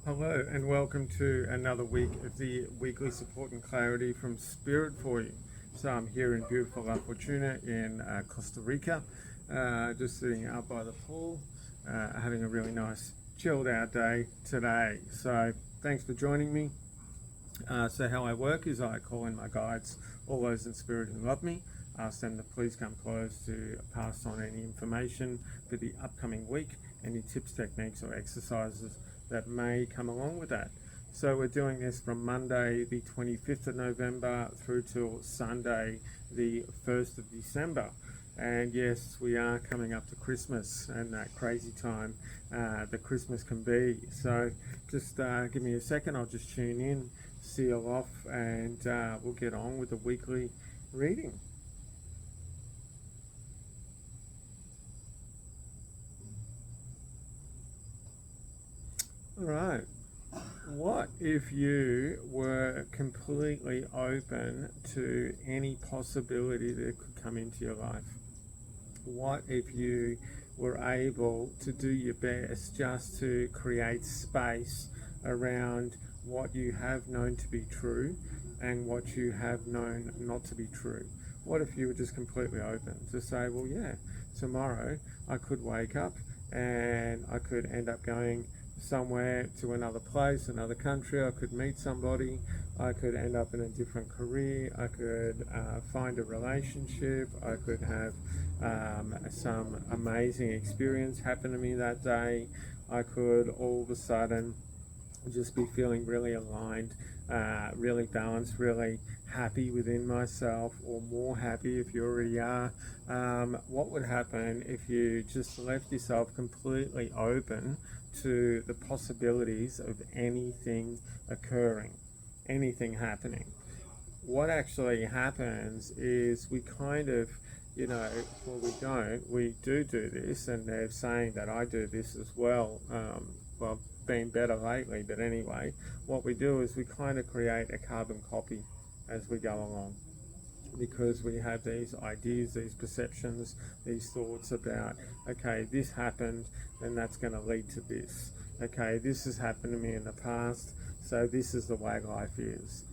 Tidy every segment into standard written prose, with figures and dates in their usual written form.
Hello and welcome to another week of the weekly support and clarity from Spirit for you. So I'm here in beautiful La Fortuna in Costa Rica, just sitting out by the pool, having a really nice chilled out day today. So thanks for joining me. So how I work is I call in my guides, all those in spirit who love me, ask them to please come close to pass on any information for the upcoming week, any tips, techniques or exercises that may come along with that. So we're doing this from Monday the 25th of November through till Sunday the 1st of December. And yes, we are coming up to Christmas and that crazy time that Christmas can be. So just give me a second, I'll just tune in, seal off, and we'll get on with the weekly reading. All right. What if you were completely open to any possibility that could come into your life? What if you were able to do your best just to create space around what you have known to be true and what you have known not to be true? What if you were just completely open to say, well, yeah, tomorrow I could wake up and I could end up going somewhere to another place, another country, I could meet somebody, I could end up in a different career, I could find a relationship, I could have some amazing experience happen to me that day, I could all of a sudden just be feeling really aligned, really balanced, really happy within myself, or more happy if you already are. What would happen if you just left yourself completely open to the possibilities of anything occurring, anything happening? What actually happens is we kind of, we do this, and they're saying that I do this as well. Well, been better lately, but anyway, what we do is we kind of create a carbon copy as we go along, because we have these ideas, these perceptions, these thoughts about, okay, this happened, then that's going to lead to this. Okay, this has happened to me in the past, so this is the way life is.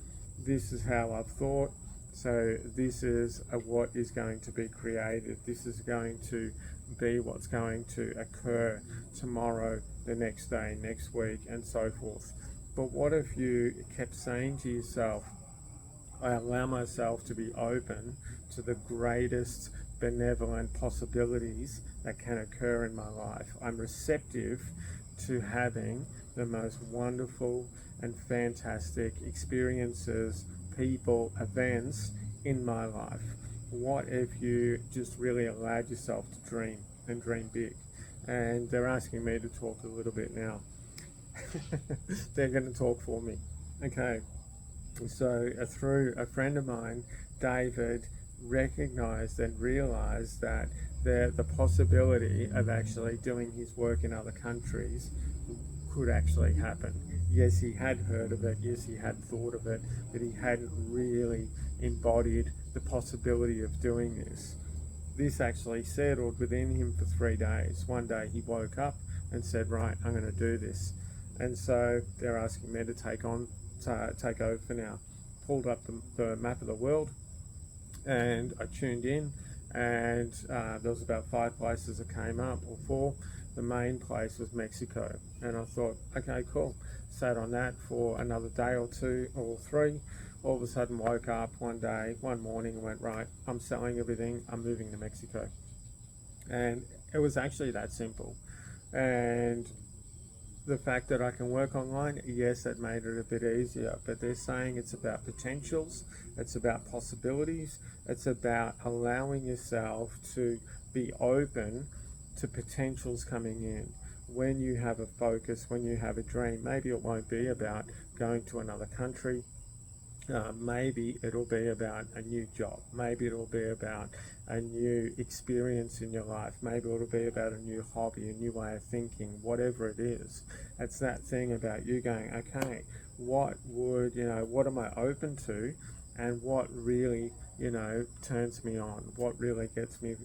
This is how I've thought, so this is what is going to be created. This is going to be what's going to occur tomorrow, the next day, next week, and so forth. But what if you kept saying to yourself, I allow myself to be open to the greatest benevolent possibilities that can occur in my life. I'm receptive to having the most wonderful and fantastic experiences, people, events in my life. What if you just really allowed yourself to dream and dream big? And they're asking me to talk a little bit now. They're going to talk for me. Okay. So through a friend of mine, David recognized and realized that the possibility of actually doing his work in other countries could actually happen. Yes, he had heard of it, yes, he had thought of it, but he hadn't really embodied the possibility of doing this. This actually settled within him for 3 days. One day he woke up and said, right, I'm going to do this. And so they're asking me to take over for now. Pulled up the map of the world, and I tuned in, and there was about 5 places that came up, or 4. The main place was Mexico, and I thought, okay, cool. Sat on that for another day or 2 or 3. All of a sudden woke up one morning and went, right, I'm selling everything, I'm moving to Mexico. And it was actually that simple. And the fact that I can work online, yes, that made it a bit easier, but they're saying it's about potentials, it's about possibilities, it's about allowing yourself to be open to potentials coming in. When you have a focus, when you have a dream, maybe it won't be about going to another country. Maybe it'll be about a new job. Maybe it'll be about a new experience in your life. Maybe it'll be about a new hobby, a new way of thinking, whatever it is. It's that thing about you going, okay, what am I open to, and what really, turns me on? What really gets me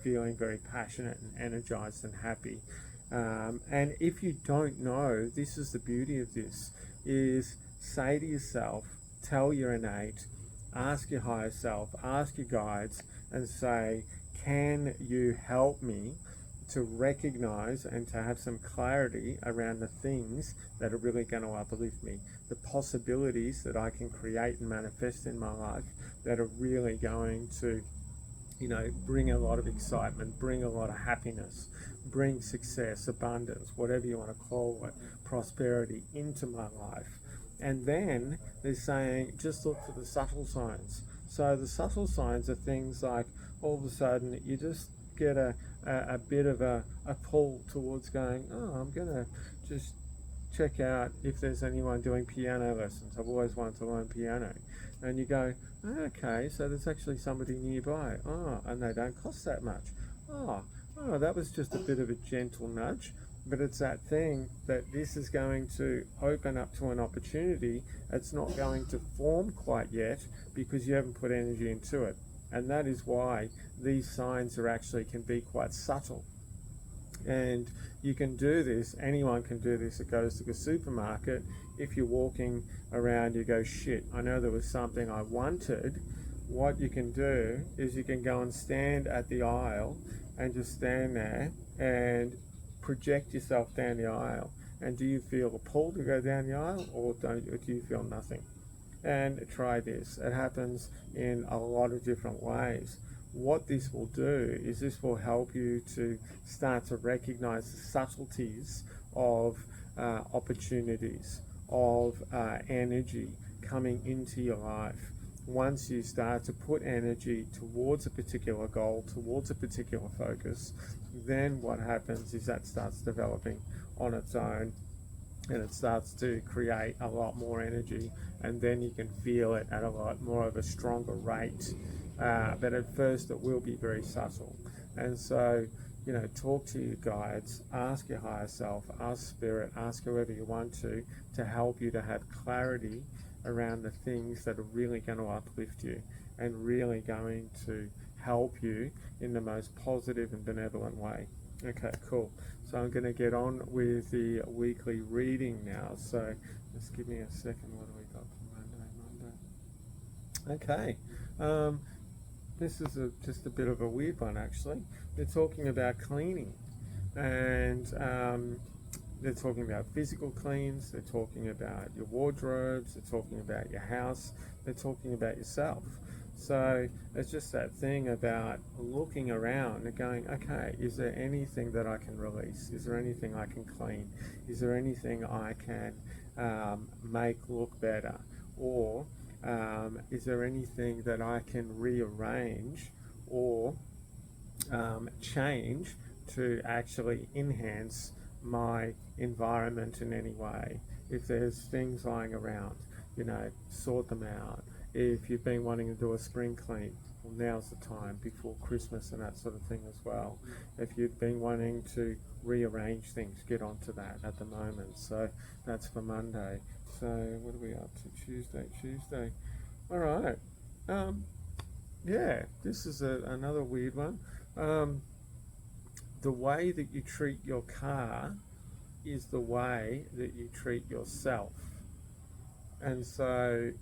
feeling very passionate and energized and happy? And if you don't know, this is the beauty of this, is say to yourself, tell your innate, ask your higher self, ask your guides, and say, can you help me to recognize and to have some clarity around the things that are really going to uplift me, the possibilities that I can create and manifest in my life that are really going to, bring a lot of excitement, bring a lot of happiness, bring success, abundance, whatever you want to call it, prosperity into my life. And then they're saying, just look for the subtle signs. So the subtle signs are things like all of a sudden you just get a bit of a pull towards going, I'm going to just check out if there's anyone doing piano lessons. I've always wanted to learn piano. And you go, okay, so there's actually somebody nearby. And they don't cost that much. That was just a bit of a gentle nudge. But it's that thing that this is going to open up to an opportunity. It's not going to form quite yet because you haven't put energy into it. And that is why these signs are actually can be quite subtle. And you can do this, anyone can do this that goes to the supermarket. If you're walking around, you go, shit, I know there was something I wanted. What you can do is you can go and stand at the aisle and just stand there and project yourself down the aisle. And do you feel a pull to go down the aisle, or do you feel nothing? And try this. It happens in a lot of different ways. What this will do is this will help you to start to recognize the subtleties of opportunities, of energy coming into your life. Once you start to put energy towards a particular goal, towards a particular focus, then what happens is that starts developing on its own, and it starts to create a lot more energy, and then you can feel it at a lot more of a stronger rate. But at first it will be very subtle. And so, talk to your guides, ask your higher self, ask spirit, ask whoever you want to help you to have clarity around the things that are really going to uplift you and really going to help you in the most positive and benevolent way. Okay, cool. So I'm going to get on with the weekly reading now. So just give me a second. What do we got for Monday? Okay. This is just a bit of a weird one, actually. They're talking about cleaning. And they're talking about physical cleans. They're talking about your wardrobes. They're talking about your house. They're talking about yourself. So it's just that thing about looking around and going, okay, is there anything that I can release? Is there anything I can clean? Is there anything I can make look better? Or is there anything that I can rearrange or change to actually enhance my environment in any way? If there's things lying around, sort them out. If you've been wanting to do a spring clean, well, now's the time, before Christmas and that sort of thing as well. If you've been wanting to rearrange things, get onto that at the moment. So that's for Monday. So what are we up to? Tuesday. All right. This is another weird one. The way that you treat your car is the way that you treat yourself. And so,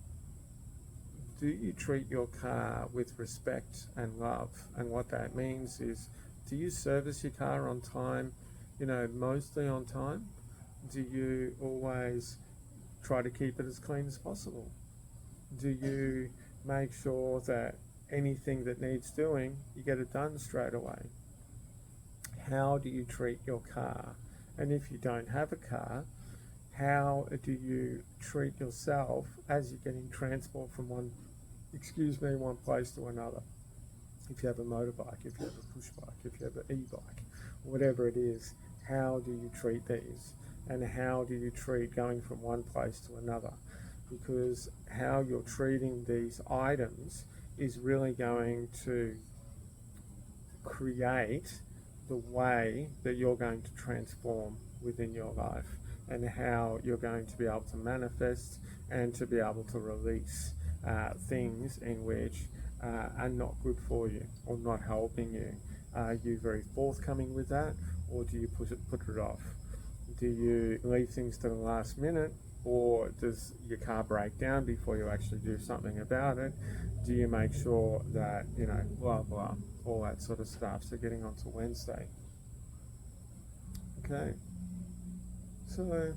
do you treat your car with respect and love? And what that means is, do you service your car on time, mostly on time? Do you always try to keep it as clean as possible? Do you make sure that anything that needs doing, you get it done straight away? How do you treat your car? And if you don't have a car, how do you treat yourself as you're getting transport from one place to another? If you have a motorbike, if you have a push bike, if you have an e-bike, whatever it is, how do you treat these? And how do you treat going from one place to another? Because how you're treating these items is really going to create the way that you're going to transform within your life, and how you're going to be able to manifest and to be able to release things in which are not good for you or not helping you. Are you very forthcoming with that, or do you put it off? Do you leave things to the last minute, or does your car break down before you actually do something about it? Do you make sure that, you know, blah blah, all that sort of stuff? So getting on to Wednesday. Okay, so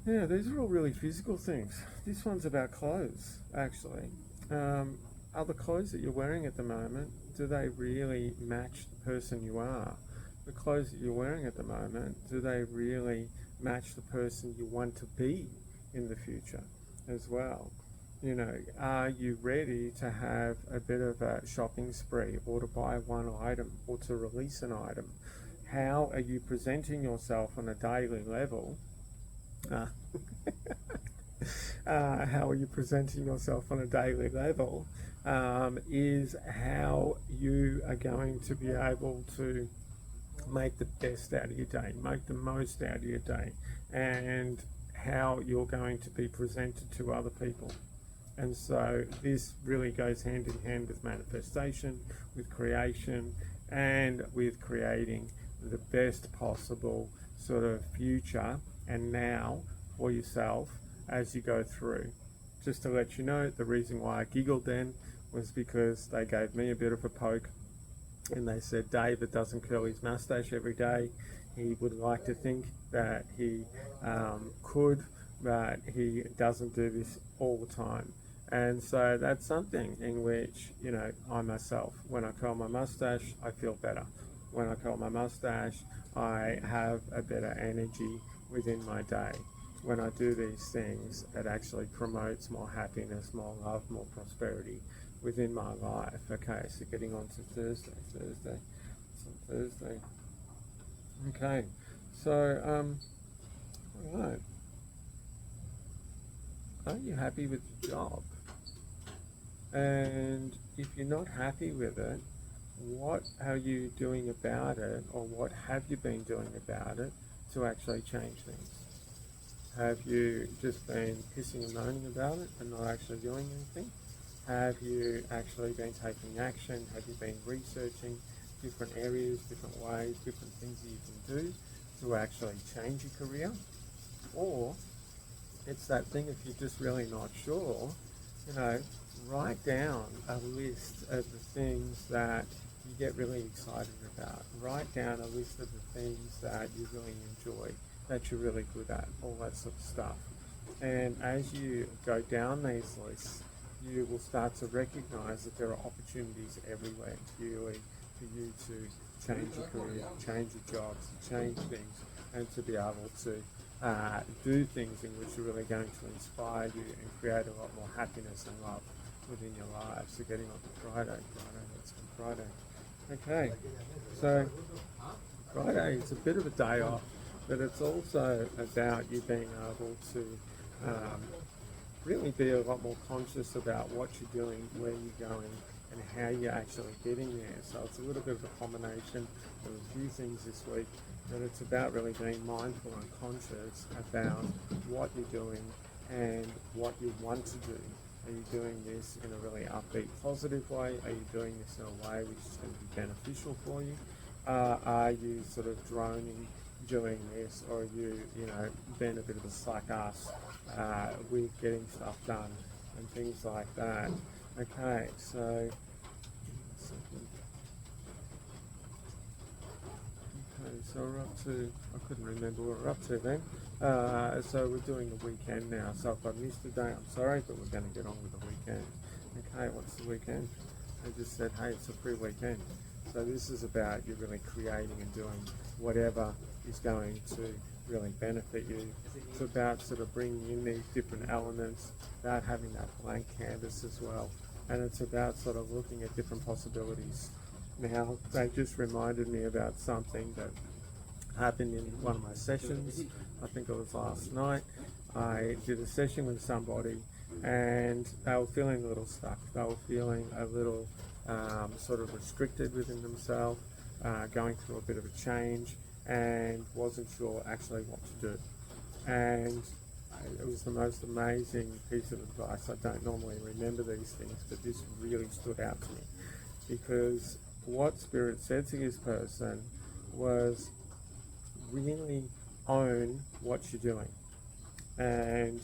yeah, these are all really physical things. This one's about clothes, actually. Are the clothes that you're wearing at the moment, do they really match the person you are? The clothes that you're wearing at the moment, do they really match the person you want to be in the future as well? You know, are you ready to have a bit of a shopping spree, or to buy one item, or to release an item? How are you presenting yourself on a daily level? How are you presenting yourself on a daily level is how you are going to be able to make the best out of your day, make the most out of your day, and how you're going to be presented to other people. And so this really goes hand in hand with manifestation, with creation, and with creating the best possible sort of future and now for yourself as you go through. Just to let you know, the reason why I giggled then was because they gave me a bit of a poke, and they said David doesn't curl his mustache every day. He would like to think that he could, but he doesn't do this all the time. And so that's something in which, you know, I myself, when I curl my mustache, I feel better. When I curl my mustache, I have a better energy within my day. When I do these things, it actually promotes more happiness, more love, more prosperity within my life. Okay, so getting on to Thursday. Okay, so, all right. Are you happy with the job? And if you're not happy with it, what are you doing about it, or what have you been doing about it to actually change things? Have you just been pissing and moaning about it and not actually doing anything? Have you actually been taking action? Have you been researching different areas, different ways, different things that you can do to actually change your career? Or it's that thing, if you're just really not sure, you know, write down a list of the things that you get really excited about. Write down a list of the things that you really enjoy, that you're really good at, all that sort of stuff. And as you go down these lists, you will start to recognize that there are opportunities everywhere for you to change your career, change your jobs, change things, and to be able to do things in which are really going to inspire you and create a lot more happiness and love within your lives. So getting on to Friday, let's go Friday. Okay, so Friday is a bit of a day off, but it's also about you being able to really be a lot more conscious about what you're doing, where you're going, and how you're actually getting there. So it's a little bit of a combination of a few things this week, but it's about really being mindful and conscious about what you're doing and what you want to do. Are you doing this in a really upbeat, positive way? Are you doing this in a way which is going to be beneficial for you? Are you sort of droning doing this, or are you, being a bit of a slack ass with getting stuff done and things like that? Okay, so we're up to, I couldn't remember what we're up to then. So we're doing the weekend now. So if I missed a day, I'm sorry, but we're going to get on with the weekend. Okay, what's the weekend? I just said, hey, it's a free weekend. So this is about you really creating and doing whatever is going to really benefit you. It's about sort of bringing in these different elements, about having that blank canvas as well. And it's about sort of looking at different possibilities. Now, they just reminded me about something that happened in one of my sessions. I think it was last night. I did a session with somebody and they were feeling a little stuck. They were feeling a little sort of restricted within themselves, going through a bit of a change and wasn't sure actually what to do. And it was the most amazing piece of advice. I don't normally remember these things, but this really stood out to me, because what Spirit said to this person was really own what you're doing. And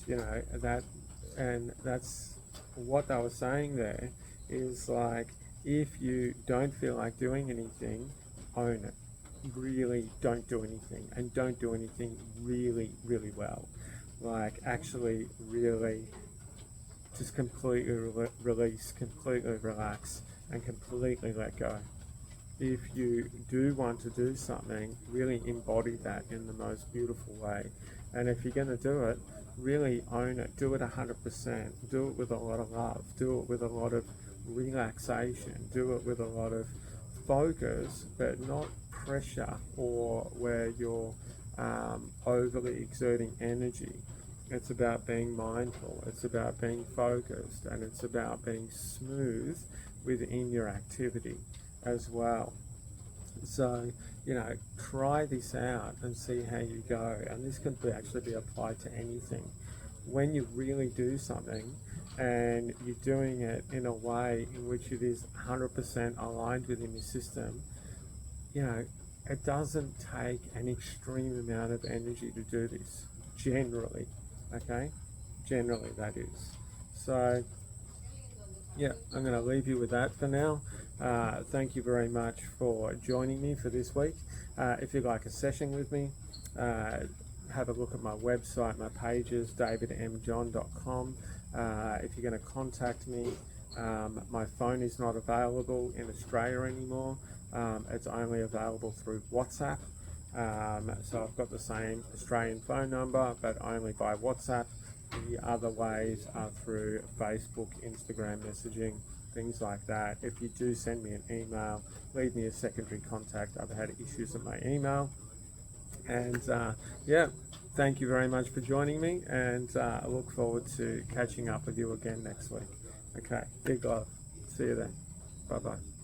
that's what they were saying there, is like, if you don't feel like doing anything, own it. Really don't do anything, and don't do anything really, really well. Like, actually really just completely release, completely relax, and completely let go. If you do want to do something, really embody that in the most beautiful way. And if you're going to do it, really own it. Do it 100%. Do it with a lot of love. Do it with a lot of relaxation. Do it with a lot of focus, but not pressure, or where you're overly exerting energy. It's about being mindful. It's about being focused, and it's about being smooth within your activity as well. So, try this out and see how you go. And this can actually be applied to anything. When you really do something and you're doing it in a way in which it is 100% aligned within your system, it doesn't take an extreme amount of energy to do this, generally, okay? Generally, that is. So, yeah, I'm going to leave you with that for now. Thank you very much for joining me for this week. If you'd like a session with me, have a look at my website, my pages, davidmjohn.com. If you're going to contact me, my phone is not available in Australia anymore. It's only available through WhatsApp. So I've got the same Australian phone number, but only by WhatsApp. The other ways are through Facebook, Instagram messaging, things like that. If you do send me an email, leave me a secondary contact. I've had issues with my email. And yeah, thank you very much for joining me, and I look forward to catching up with you again next week. Okay, big love. See you then. Bye-bye.